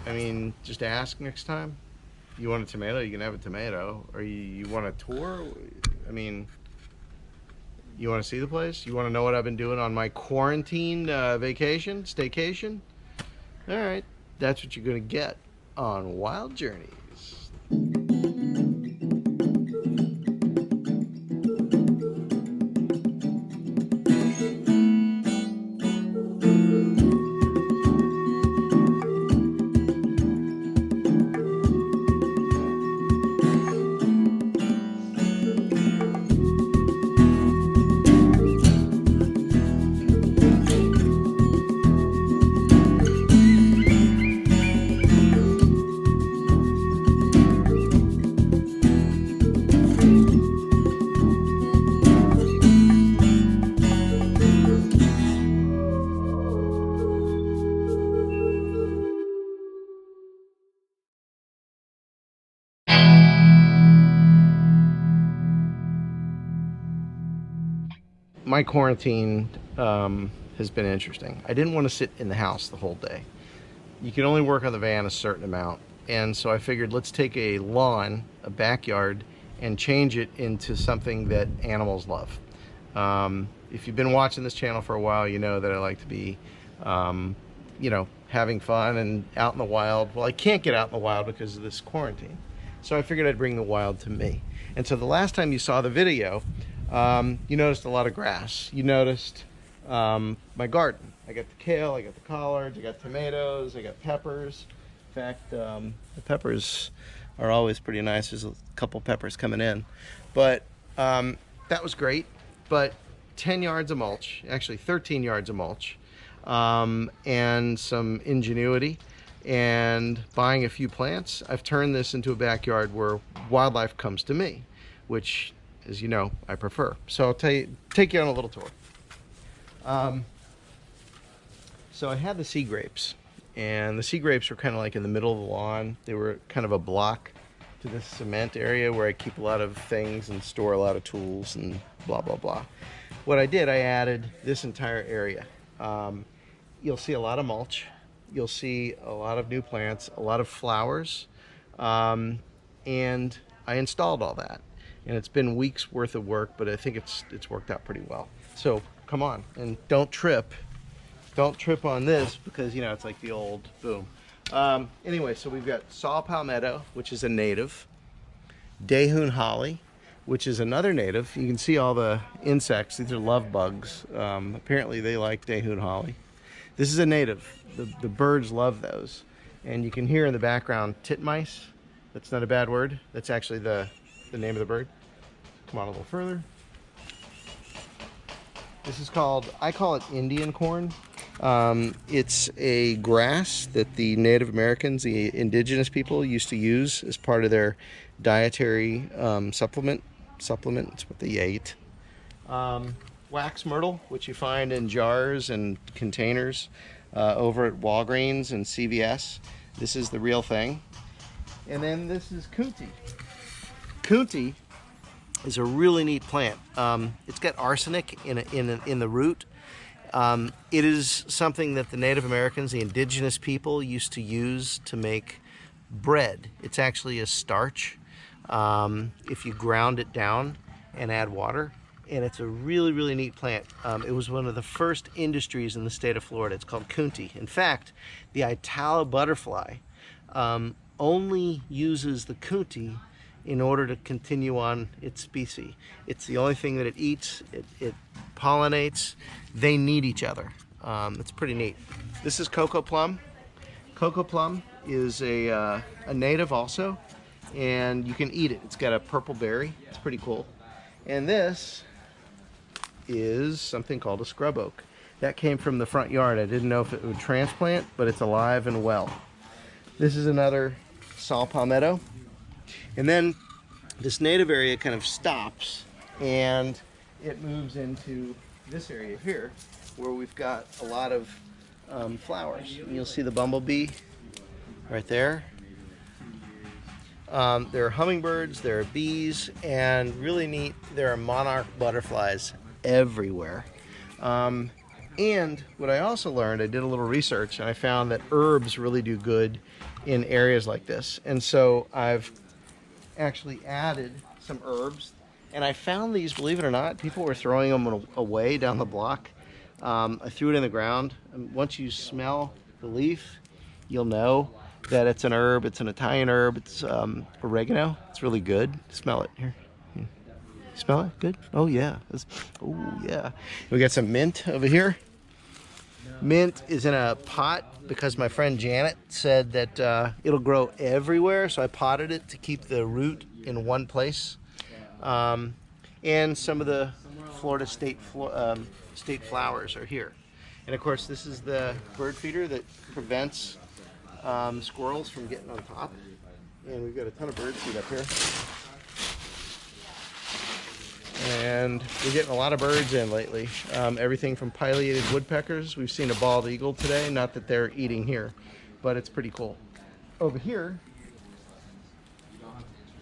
I mean, just ask next time. You want a tomato, you can have a tomato. Or you want a tour? I mean, you want to see the place? You want to know what I've been doing on my quarantine vacation, staycation? All right, that's what you're going to get on Wild Journeys. My quarantine has been interesting. I didn't want to sit in the house the whole day. You can only work on the van a certain amount, and so I figured let's take a lawn, a backyard, and change it into something that animals love. If you've been watching this channel for a while, you know that I like to be you know, having fun and out in the wild. Well, I can't get out in the wild because of this quarantine, so I figured I'd bring the wild to me. And so the last time you saw the video, you noticed a lot of grass. You noticed my garden. I got the kale, I got the collards, I got tomatoes, I got peppers. In fact, the peppers are always pretty nice. There's a couple peppers coming in. But that was great. But 10 yards of mulch, actually 13 yards of mulch, and some ingenuity and buying a few plants, I've turned this into a backyard where wildlife comes to me, which, as you know, I prefer. So I'll take you on a little tour. So I had the sea grapes, and the sea grapes were kind of like in the middle of the lawn. They were kind of a block to this cement area where I keep a lot of things and store a lot of tools and blah, blah, blah. What I did, I added this entire area. You'll see a lot of mulch. You'll see a lot of new plants, a lot of flowers, and I installed all that. And it's been weeks worth of work, but I think it's worked out pretty well. So come on, and don't trip on this, because you know it's like the old boom. Anyway, so we've got saw palmetto, which is a native, Daehoon holly, which is another native. You can see all the insects. These are love bugs. Apparently they like Daehoon holly. This is a native. The birds love those. And you can hear in the background titmice. That's not a bad word. That's actually the name of the bird. Come on a little further. This is called, I call it Indian corn. It's a grass that the Native Americans, the indigenous people, used to use as part of their dietary supplement. It's what they ate. Wax myrtle, which you find in jars and containers over at Walgreens and CVS. This is the real thing. And then this is kunti. Kunti is a really neat plant. It's got arsenic in the root. It is something that the Native Americans, the indigenous people, used to use to make bread. It's actually a starch if you ground it down and add water. And it's a really, really neat plant. It was one of the first industries in the state of Florida. It's called kunti. In fact, the Itala butterfly only uses the kunti in order to continue on its species. It's the only thing that it eats. It pollinates. They need each other. It's pretty neat. This is cocoa plum. Cocoa plum is a native also, and you can eat it. It's got a purple berry. It's pretty cool. And this is something called a scrub oak. That came from the front yard. I didn't know if it would transplant, but it's alive and well. This is another saw palmetto. And then this native area kind of stops and it moves into this area here where we've got a lot of flowers. And you'll see the bumblebee right there. There are hummingbirds, there are bees, and really neat, there are monarch butterflies everywhere. And what I also learned, I did a little research and I found that herbs really do good in areas like this. And so I've actually added some herbs, and I found these, believe it or not, people were throwing them away down the block. I threw it in the ground, and once you smell the leaf, you'll know that it's an herb. It's an Italian herb. It's oregano. It's really good. Smell it here. Smell it? Good? Oh yeah. Oh yeah. We got some mint over here. Mint is in a pot because my friend Janet said that it'll grow everywhere, so I potted it to keep the root in one place. And some of the Florida state flowers are here. And of course, this is the bird feeder that prevents squirrels from getting on top. And we've got a ton of bird seed up here. And we're getting a lot of birds in lately. Everything from pileated woodpeckers. We've seen a bald eagle today. Not that they're eating here, but it's pretty cool. Over here,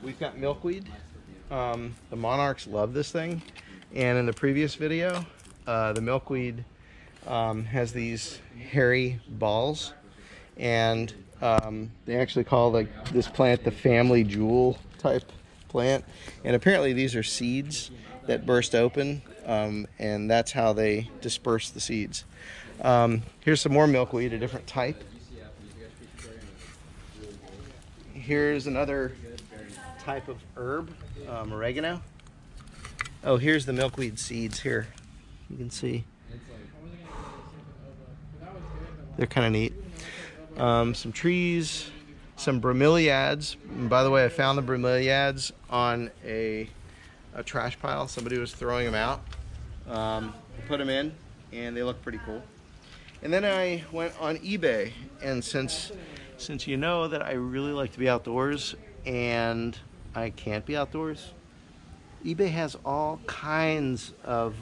we've got milkweed. The monarchs love this thing. And in the previous video, the milkweed has these hairy balls. And they actually call this plant the family jewel type plant. And apparently these are seeds that burst open, and that's how they disperse the seeds. Here's some more milkweed, a different type. Here's another type of herb, oregano. Oh, here's the milkweed seeds here. You can see. They're kind of neat. Some trees, some bromeliads. And by the way, I found the bromeliads on a trash pile. Somebody was throwing them out. I put them in, and they look pretty cool. And then I went on eBay, and since you know that I really like to be outdoors and I can't be outdoors, eBay has all kinds of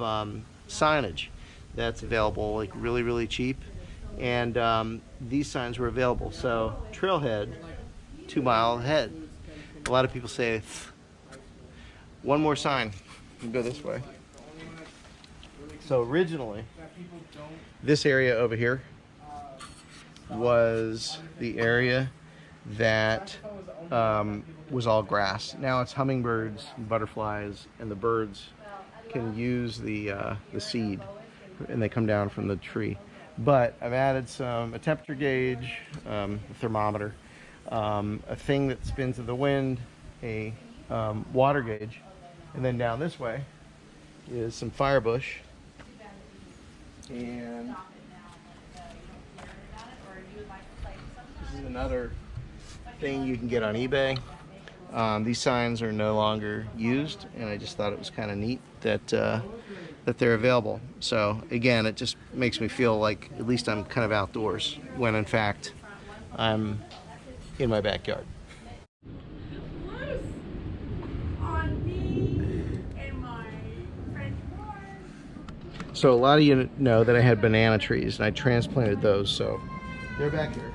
signage that's available, like really cheap. And these signs were available. So trailhead, 2 mile ahead. A lot of people say, one more sign, you go this way. So originally, this area over here was the area that was all grass. Now it's hummingbirds, butterflies, and the birds can use the seed, and they come down from the tree. But I've added a temperature gauge, a thermometer, a thing that spins in the wind, a water gauge, and then down this way is some firebush. And this is another thing you can get on eBay. These signs are no longer used, and I just thought it was kind of neat that they're available. So again, it just makes me feel like at least I'm kind of outdoors when in fact I'm in my backyard. So a lot of you know that I had banana trees and I transplanted those, so they're back here.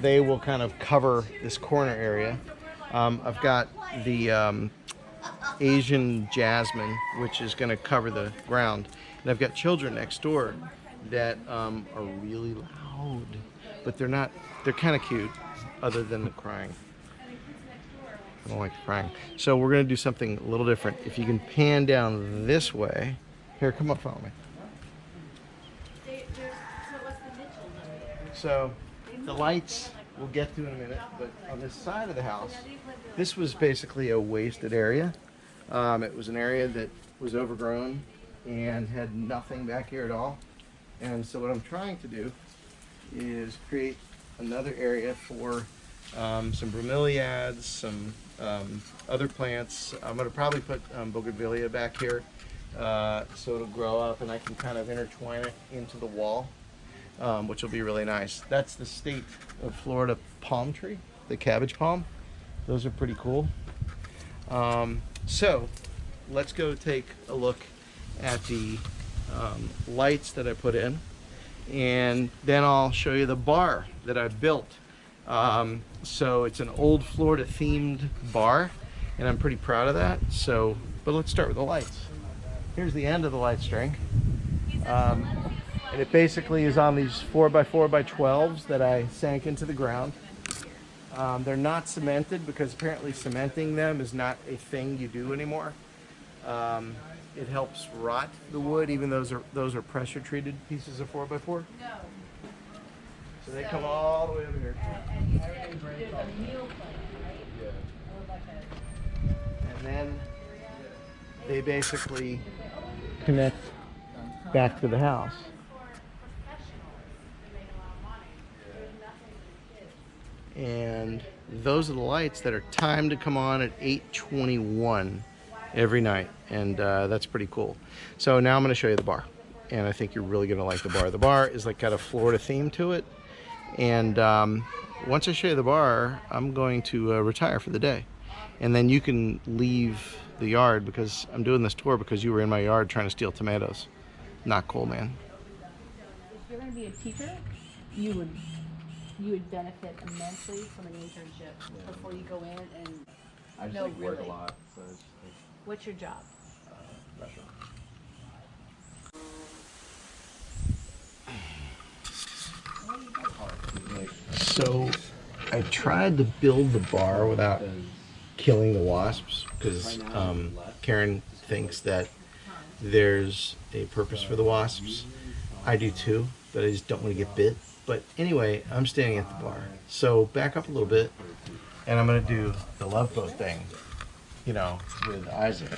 They will kind of cover this corner area. I've got the Asian jasmine, which is going to cover the ground. And I've got children next door that are really loud, but they're kind of cute, other than the crying. I don't like the crying. So we're going to do something a little different. If you can pan down this way. Here, come up, follow me. So the lights we'll get to in a minute, but on this side of the house, this was basically a wasted area. It was an area that was overgrown and had nothing back here at all. And so what I'm trying to do is create another area for some bromeliads, some other plants. I'm going to probably put bougainvillea back here so it'll grow up and I can kind of intertwine it into the wall, which will be really nice. That's the state of Florida palm tree, the cabbage palm. Those are pretty cool. So let's go take a look at the lights that I put in, and then I'll show you the bar that I built. So it's an old Florida themed bar, and I'm pretty proud of that. So, but let's start with the lights. here's the end of the light string. And it basically is on these 4x4x12s that I sank into the ground. They're not cemented because apparently cementing them is not a thing you do anymore. It helps rot the wood, even those are pressure treated pieces of 4x4. So they come all the way over here. And then they basically connect back to the house. And those are the lights that are timed to come on at 8:21 every night, and that's pretty cool. So now I'm going to show you the bar, and I think you're really going to like the bar. The bar is like got a Florida theme to it, and once I show you the bar, I'm going to retire for the day, and then you can leave the yard, because I'm doing this tour because you were in my yard trying to steal tomatoes. Not cool, man. If you're going to be a teacher, you would benefit immensely from an internship before you go in and I just like work a lot, so it's what's your job? restaurant. So I tried to build the bar without killing the wasps, because Karen thinks that there's a purpose for the wasps. I do too, but I just don't want to get bit. But anyway, I'm standing at the bar. So back up a little bit, and I'm going to do the love boat thing, you know, with Isaac.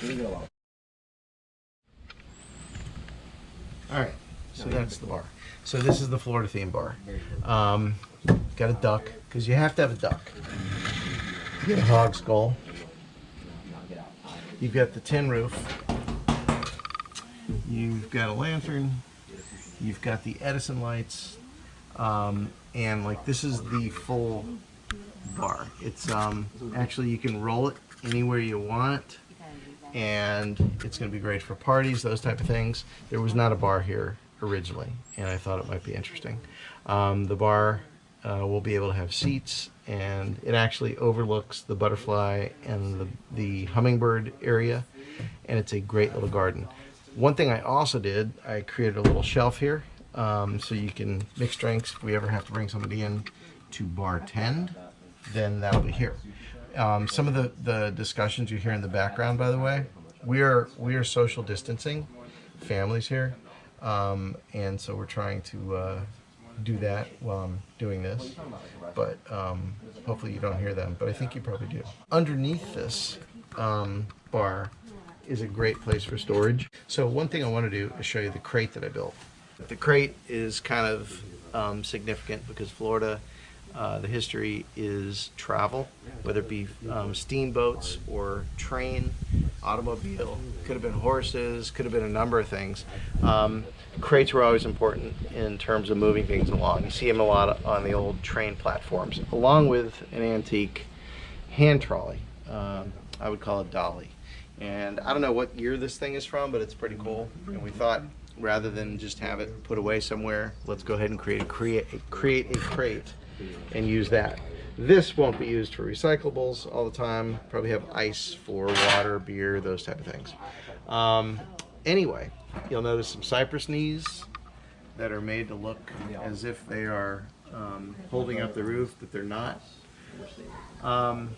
All right, so that's the bar. So this is the Florida theme bar. Got a duck, because you have to have a duck. You got a hog skull. You've got the tin roof. You've got a lantern. You've got the Edison lights. And like, this is the full bar. It's actually, you can roll it anywhere you want, and it's going to be great for parties, those type of things. There was not a bar here originally, and I thought it might be interesting. The bar will be able to have seats, and it actually overlooks the butterfly and the hummingbird area, and it's a great little garden. One thing I also did, I created a little shelf here, so you can mix drinks. If we ever have to bring somebody in to bartend, then that'll be here. Some of the discussions you hear in the background, by the way, we are social distancing families here, and so we're trying to do that while I'm doing this, but hopefully you don't hear them, but I think you probably do. Underneath this bar is a great place for storage. So one thing I want to do is show you the crate that I built. The crate is kind of significant because Florida, the history is travel, whether it be steamboats or train, automobile, could have been horses, could have been a number of things. Crates were always important in terms of moving things along. You see them a lot on the old train platforms, along with an antique hand trolley. I would call it dolly. And I don't know what year this thing is from, but it's pretty cool. And we thought, rather than just have it put away somewhere, let's go ahead and create a crate and use that. This won't be used for recyclables all the time. Probably have ice for water, beer, those type of things. Anyway, you'll notice some cypress knees that are made to look as if they are holding up the roof, but they're not. A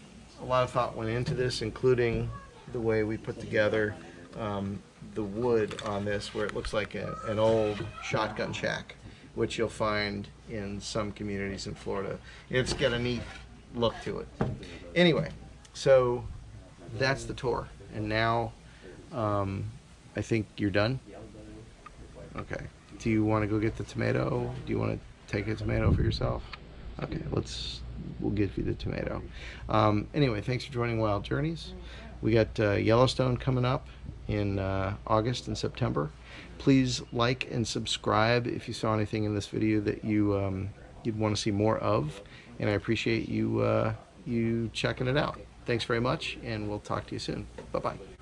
lot of thought went into this, including the way we put together the wood on this, where it looks like an old shotgun shack, which you'll find in some communities in Florida. It's got a neat look to it. Anyway, so that's the tour, and now I think you're done. Okay, do you want to go get the tomato? Do you want to take a tomato for yourself? Okay, we'll give you the tomato. Anyway, thanks for joining Wild Journeys. We got Yellowstone coming up in August and September. Please like and subscribe if you saw anything in this video that you'd want to see more of, and I appreciate you checking it out. Thanks very much, and we'll talk to you soon. Bye-bye.